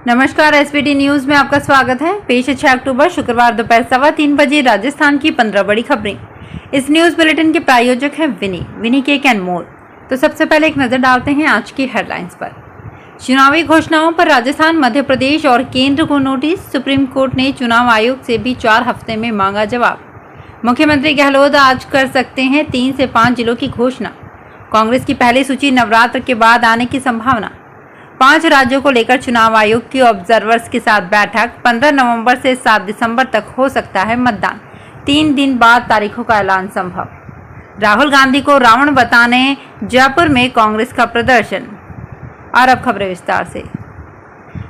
नमस्कार, SBT news में आपका स्वागत है। पेश है 6 अक्टूबर शुक्रवार दोपहर 3:15 बजे राजस्थान की 15 बड़ी खबरें। इस न्यूज बुलेटिन के प्रायोजक हैं विनी केक एंड मोर। तो सबसे पहले एक नजर डालते हैं आज की हेडलाइंस पर। चुनावी घोषणाओं पर राजस्थान, मध्य प्रदेश और केंद्र को नोटिस। सुप्रीम कोर्ट ने चुनाव आयोग से भी 4 हफ्ते में मांगा जवाब। मुख्यमंत्री गहलोत आज कर सकते हैं 3 से 5 जिलों की घोषणा। कांग्रेस की पहली सूची नवरात्र के बाद आने की संभावना। 5 राज्यों को लेकर चुनाव आयोग की ऑब्जर्वर्स के साथ बैठक। 15 नवंबर से 7 दिसंबर तक हो सकता है मतदान। 3 दिन बाद तारीखों का ऐलान संभव। राहुल गांधी को रावण बताने जयपुर में कांग्रेस का प्रदर्शन। और अब खबरें विस्तार से।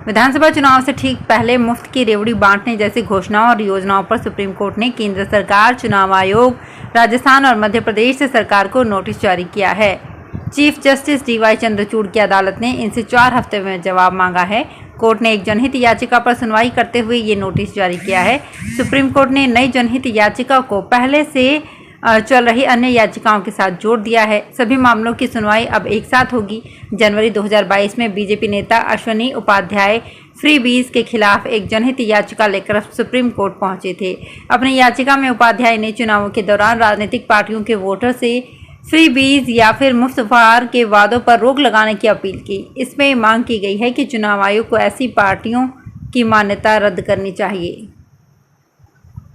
विधानसभा चुनाव से ठीक पहले मुफ्त की रेवड़ी बांटने जैसी घोषणाओं और योजनाओं पर सुप्रीम कोर्ट ने केंद्र सरकार, चुनाव आयोग, राजस्थान और मध्य प्रदेश से सरकार को नोटिस जारी किया है। चीफ जस्टिस डीवाई चंद्रचूड़ की अदालत ने इनसे 4 हफ्ते में जवाब मांगा है। कोर्ट ने एक जनहित याचिका पर सुनवाई करते हुए ये नोटिस जारी किया है। सुप्रीम कोर्ट ने नई जनहित याचिका को पहले से चल रही अन्य याचिकाओं के साथ जोड़ दिया है। सभी मामलों की सुनवाई अब एक साथ होगी। जनवरी 2022 में बीजेपी नेता अश्विनी उपाध्याय फ्री बीज के खिलाफ एक जनहित याचिका लेकर सुप्रीम कोर्ट पहुंचे थे। अपनी याचिका में उपाध्याय ने चुनावों के दौरान राजनीतिक पार्टियों के वोटर से फ्री बीज या फिर मुफ्त उपहार के वादों पर रोक लगाने की अपील की। इसमें मांग की गई है कि चुनाव आयोग को ऐसी पार्टियों की मान्यता रद्द करनी चाहिए।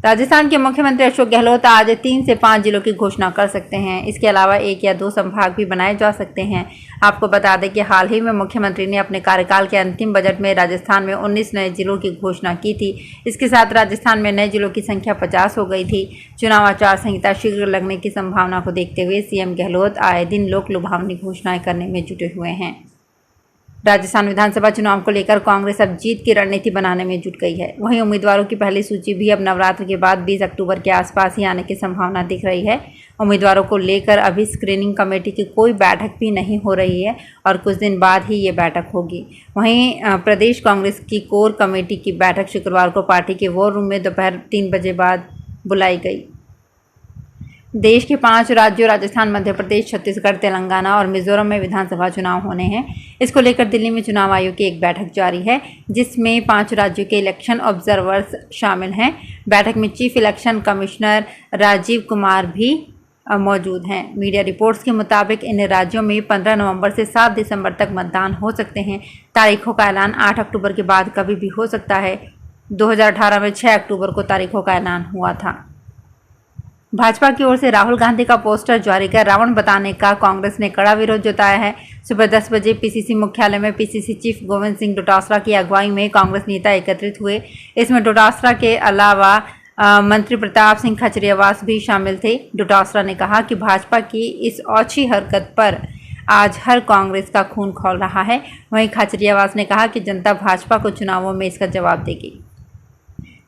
राजस्थान के मुख्यमंत्री अशोक गहलोत आज 3 से 5 जिलों की घोषणा कर सकते हैं। इसके अलावा 1 या 2 संभाग भी बनाए जा सकते हैं। आपको बता दें कि हाल ही में मुख्यमंत्री ने अपने कार्यकाल के अंतिम बजट में राजस्थान में 19 नए जिलों की घोषणा की थी। इसके साथ राजस्थान में नए जिलों की संख्या 50 हो गई थी। चुनाव आचार संहिता शीघ्र लगने की संभावना को देखते हुए सीएम गहलोत आए दिन लोक लुभावनी घोषणाएं करने में जुटे हुए हैं। राजस्थान विधानसभा चुनाव को लेकर कांग्रेस अब जीत की रणनीति बनाने में जुट गई है। वहीं उम्मीदवारों की पहली सूची भी अब नवरात्र के बाद 20 अक्टूबर के आसपास ही आने की संभावना दिख रही है। उम्मीदवारों को लेकर अभी स्क्रीनिंग कमेटी की कोई बैठक भी नहीं हो रही है और कुछ दिन बाद ही ये बैठक होगी। वहीं प्रदेश कांग्रेस की कोर कमेटी की बैठक शुक्रवार को पार्टी के वॉर रूम में दोपहर 3 बजे बाद बुलाई गई। देश के 5 राज्यों राजस्थान, मध्य प्रदेश, छत्तीसगढ़, तेलंगाना और मिजोरम में विधानसभा चुनाव होने हैं। इसको लेकर दिल्ली में चुनाव आयोग की एक बैठक जारी है, जिसमें 5 राज्यों के इलेक्शन ऑब्जर्वर्स शामिल हैं। बैठक में chief election commissioner Rajiv Kumar भी मौजूद हैं। मीडिया रिपोर्ट्स के मुताबिक इन राज्यों में 15 नवंबर से 7 दिसंबर तक मतदान हो सकते हैं। तारीखों का ऐलान 8 अक्टूबर के बाद कभी भी हो सकता है। 2018 में 6 अक्टूबर को तारीखों का ऐलान हुआ था। भाजपा की ओर से राहुल गांधी का पोस्टर जारी कर रावण बताने का कांग्रेस ने कड़ा विरोध जताया है। सुबह 10 बजे पीसीसी मुख्यालय में पीसीसी चीफ गोविंद सिंह डोटासरा की अगुवाई में कांग्रेस नेता एकत्रित हुए। इसमें डोटासरा के अलावा मंत्री प्रताप सिंह खचरियावास भी शामिल थे। डोटासरा ने कहा कि भाजपा की इस ओछी हरकत पर आज हर कांग्रेस का खून खौल रहा है। वहीं खचरियावास ने कहा कि जनता भाजपा को चुनावों में इसका जवाब देगी।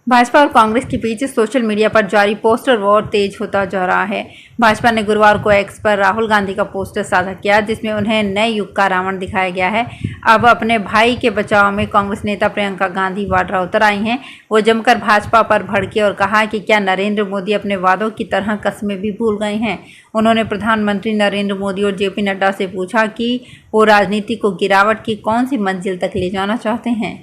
भाजपा और कांग्रेस के बीच सोशल मीडिया पर जारी पोस्टर वॉर तेज होता जा रहा है। भाजपा ने गुरुवार को एक्स पर राहुल गांधी का पोस्टर साझा किया, जिसमें उन्हें नए युग का रावण दिखाया गया है। अब अपने भाई के बचाव में कांग्रेस नेता प्रियंका गांधी वाड्रा उतर आई हैं। वो जमकर भाजपा पर भड़के और कहा कि क्या नरेंद्र मोदी अपने वादों की तरह कस्में भी भूल गए हैं। उन्होंने प्रधानमंत्री नरेंद्र मोदी और जेपी नड्डा से पूछा कि वो राजनीति को गिरावट की कौन सी मंजिल तक ले जाना चाहते हैं।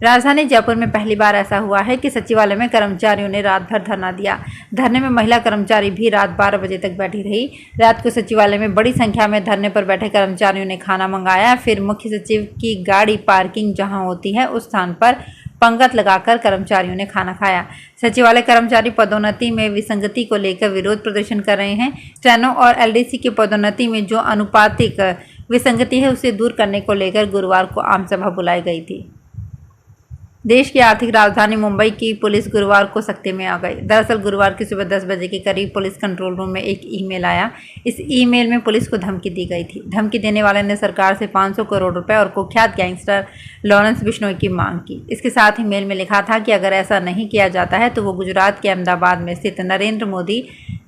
राजधानी जयपुर में पहली बार ऐसा हुआ है कि सचिवालय में कर्मचारियों ने रात भर धरना दिया। धरने में महिला कर्मचारी भी रात 12 बजे तक बैठी रही। रात को सचिवालय में बड़ी संख्या में धरने पर बैठे कर्मचारियों ने खाना मंगाया। फिर मुख्य सचिव की गाड़ी पार्किंग जहां होती है उस स्थान पर पंगत लगाकर कर्मचारियों ने खाना खाया। सचिवालय कर्मचारी पदोन्नति में विसंगति को लेकर विरोध प्रदर्शन कर रहे हैं। स्टेनो और एलडीसी की पदोन्नति में जो अनुपातिक विसंगति है उसे दूर करने को लेकर गुरुवार को आमसभा बुलाई गई थी। देश की आर्थिक राजधानी मुंबई की पुलिस गुरुवार को सख्ती में आ गई। दरअसल गुरुवार की सुबह 10 बजे के करीब पुलिस कंट्रोल रूम में एक ईमेल आया। इस ईमेल में पुलिस को धमकी दी गई थी। धमकी देने वाले ने सरकार से 500 करोड़ रुपए और कुख्यात गैंगस्टर लॉरेंस बिश्नोई की मांग की। इसके साथ ही मेल में लिखा था कि अगर ऐसा नहीं किया जाता है तो वो गुजरात के अहमदाबाद में स्थित नरेंद्र मोदी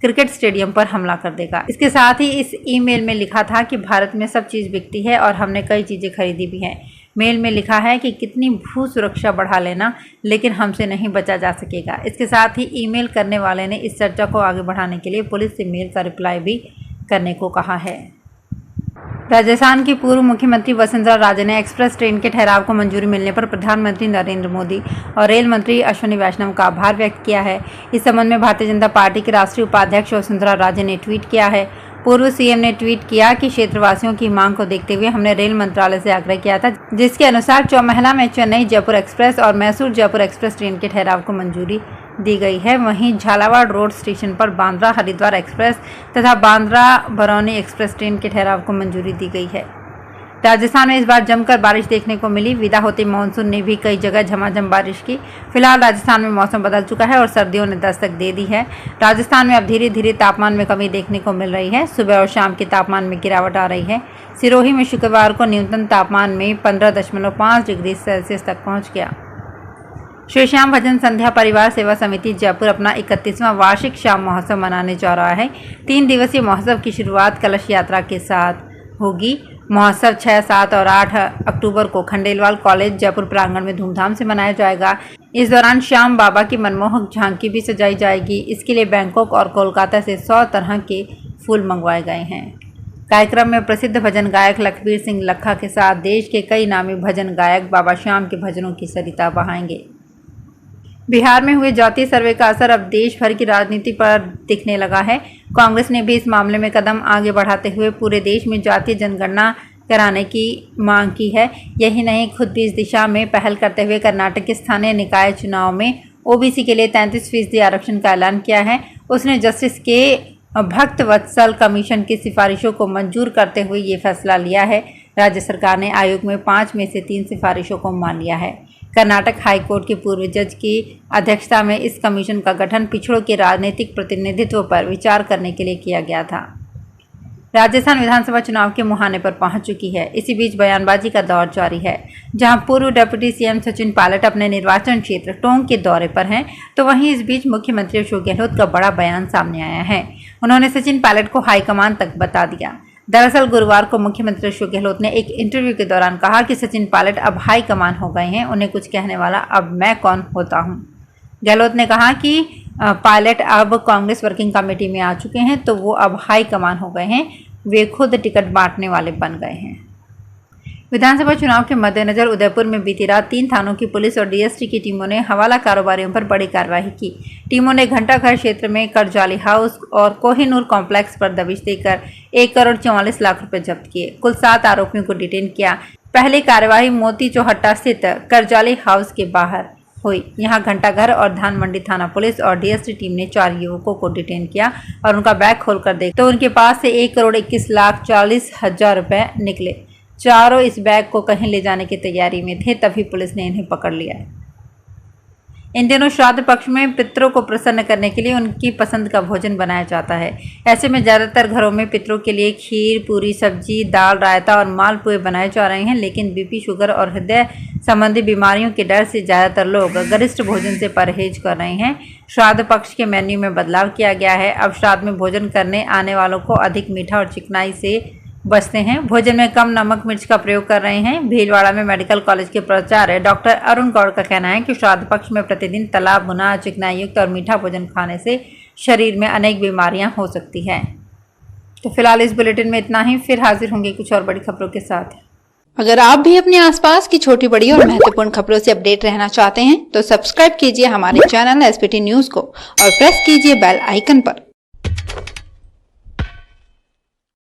क्रिकेट स्टेडियम पर हमला कर देगा। इसके साथ ही इस ईमेल में लिखा था कि भारत में सब चीज़ बिकती है और हमने कई चीज़ें खरीदी भी हैं। मेल में लिखा है कि कितनी भू सुरक्षा बढ़ा लेना, लेकिन हमसे नहीं बचा जा सकेगा। इसके साथ ही ईमेल करने वाले ने इस चर्चा को आगे बढ़ाने के लिए पुलिस से मेल का रिप्लाई भी करने को कहा है। राजस्थान की पूर्व मुख्यमंत्री वसुंधरा राजे ने एक्सप्रेस ट्रेन के ठहराव को मंजूरी मिलने पर प्रधानमंत्री नरेंद्र मोदी और रेल मंत्री अश्विनी वैष्णव का आभार व्यक्त किया है। इस संबंध में भारतीय जनता पार्टी के राष्ट्रीय उपाध्यक्ष वसुंधरा राजे ने ट्वीट किया है। पूर्व सीएम ने ट्वीट किया कि क्षेत्रवासियों की मांग को देखते हुए हमने रेल मंत्रालय से आग्रह किया था, जिसके अनुसार चौमहला में चेन्नई जयपुर एक्सप्रेस और मैसूर जयपुर एक्सप्रेस ट्रेन के ठहराव को मंजूरी दी गई है। वहीं झालावाड़ रोड स्टेशन पर बांद्रा हरिद्वार एक्सप्रेस तथा बांद्रा बरौनी एक्सप्रेस ट्रेन के ठहराव को मंजूरी दी गई है। राजस्थान में इस बार जमकर बारिश देखने को मिली। विदा होते मानसून ने भी कई जगह झमाझम बारिश की। फिलहाल राजस्थान में मौसम बदल चुका है और सर्दियों ने दस्तक दे दी है। राजस्थान में अब धीरे धीरे तापमान में कमी देखने को मिल रही है। सुबह और शाम के तापमान में गिरावट आ रही है। सिरोही में शुक्रवार को न्यूनतम तापमान में 15.5 डिग्री सेल्सियस तक पहुँच गया। श्री श्याम भजन संध्या परिवार सेवा समिति जयपुर अपना 31वां वार्षिक श्याम महोत्सव मनाने जा रहा है। 3 दिवसीय महोत्सव की शुरुआत कलश यात्रा के साथ होगी। महोत्सव 6, 7 और 8 अक्टूबर को खंडेलवाल कॉलेज जयपुर प्रांगण में धूमधाम से मनाया जाएगा। इस दौरान श्याम बाबा की मनमोहक झांकी भी सजाई जाएगी। इसके लिए बैंकॉक और कोलकाता से 100 तरह के फूल मंगवाए गए हैं। कार्यक्रम में प्रसिद्ध भजन गायक लखबीर सिंह लखा के साथ देश के कई नामी भजन गायक बाबा श्याम के भजनों की सरिता बहाएंगे। बिहार में हुए जातीय सर्वे का असर अब देश भर की राजनीति पर दिखने लगा है। कांग्रेस ने भी इस मामले में कदम आगे बढ़ाते हुए पूरे देश में जातीय जनगणना कराने की मांग की है। यही नहीं, खुद भी इस दिशा में पहल करते हुए कर्नाटक के स्थानीय निकाय चुनाव में ओबीसी के लिए 33% आरक्षण का ऐलान किया है। उसने जस्टिस के भक्त वत्सल कमीशन की सिफारिशों को मंजूर करते हुए ये फैसला लिया है। राज्य सरकार ने आयोग में 5 में से 3 सिफारिशों को मान लिया है। कर्नाटक हाईकोर्ट के पूर्व जज की अध्यक्षता में इस कमीशन का गठन पिछड़ों के राजनीतिक प्रतिनिधित्व पर विचार करने के लिए किया गया था। राजस्थान विधानसभा चुनाव के मुहाने पर पहुंच चुकी है। इसी बीच बयानबाजी का दौर जारी है। जहां पूर्व डिप्टी सीएम सचिन पायलट अपने निर्वाचन क्षेत्र टोंक के दौरे पर हैं, तो वहीं इस बीच मुख्यमंत्री अशोक गहलोत का बड़ा बयान सामने आया है। उन्होंने सचिन पायलट को हाईकमान तक बता दिया। दरअसल गुरुवार को मुख्यमंत्री अशोक गहलोत ने एक इंटरव्यू के दौरान कहा कि सचिन पायलट अब हाई कमान हो गए हैं, उन्हें कुछ कहने वाला अब मैं कौन होता हूं। गहलोत ने कहा कि पायलट अब कांग्रेस वर्किंग कमेटी में आ चुके हैं, तो वो अब हाई कमान हो गए हैं, वे खुद टिकट बांटने वाले बन गए हैं। विधानसभा चुनाव के मद्देनजर उदयपुर में बीती रात 3 थानों की पुलिस और डीएसटी की टीमों ने हवाला कारोबारियों पर बड़ी कार्रवाई की। टीमों ने घंटाघर क्षेत्र में करजाली हाउस और कोहिनूर कॉम्प्लेक्स पर दबिश देकर 1 करोड़ 44 लाख रुपए जब्त किए। कुल 7 आरोपियों को डिटेन किया। पहली कार्यवाही मोती चौहट्टा स्थित करजाली हाउस के बाहर हुई। यहाँ घंटाघर और धान मंडी थाना पुलिस और डीएसटी टीम ने 4 युवकों को डिटेन किया और उनका बैग खोलकर देखा तो उनके पास से 1 करोड़ 21 लाख 40 हजार रुपए निकले। चारों इस बैग को कहीं ले जाने की तैयारी में थे, तभी पुलिस ने इन्हें पकड़ लिया। इन दिनों श्राद्ध पक्ष में पितरों को प्रसन्न करने के लिए उनकी पसंद का भोजन बनाया जाता है। ऐसे में ज़्यादातर घरों में पितरों के लिए खीर, पूरी सब्जी, दाल, रायता और मालपुए बनाए जा रहे हैं। लेकिन बीपी, शुगर और हृदय संबंधी बीमारियों के डर से ज़्यादातर लोग गरिष्ठ भोजन से परहेज कर रहे हैं। श्राद्ध पक्ष के मेन्यू में बदलाव किया गया है। अब श्राद्ध में भोजन करने आने वालों को अधिक मीठा और चिकनाई से बचते हैं। भोजन में कम नमक मिर्च का प्रयोग कर रहे हैं। भीलवाड़ा में मेडिकल कॉलेज के प्राचार्य डॉक्टर अरुण गौड़ का कहना है कि श्राद्ध पक्ष में प्रतिदिन तला भुना, चिकनाई युक्त और मीठा भोजन खाने से शरीर में अनेक बीमारियां हो सकती हैं। तो फिलहाल इस बुलेटिन में इतना ही। फिर हाजिर होंगे कुछ और बड़ी खबरों के साथ। अगर आप भी अपने आसपास की छोटी बड़ी और महत्वपूर्ण खबरों से अपडेट रहना चाहते हैं तो सब्सक्राइब कीजिए हमारे चैनल एसपीटी न्यूज को और प्रेस कीजिए बेल आइकन पर।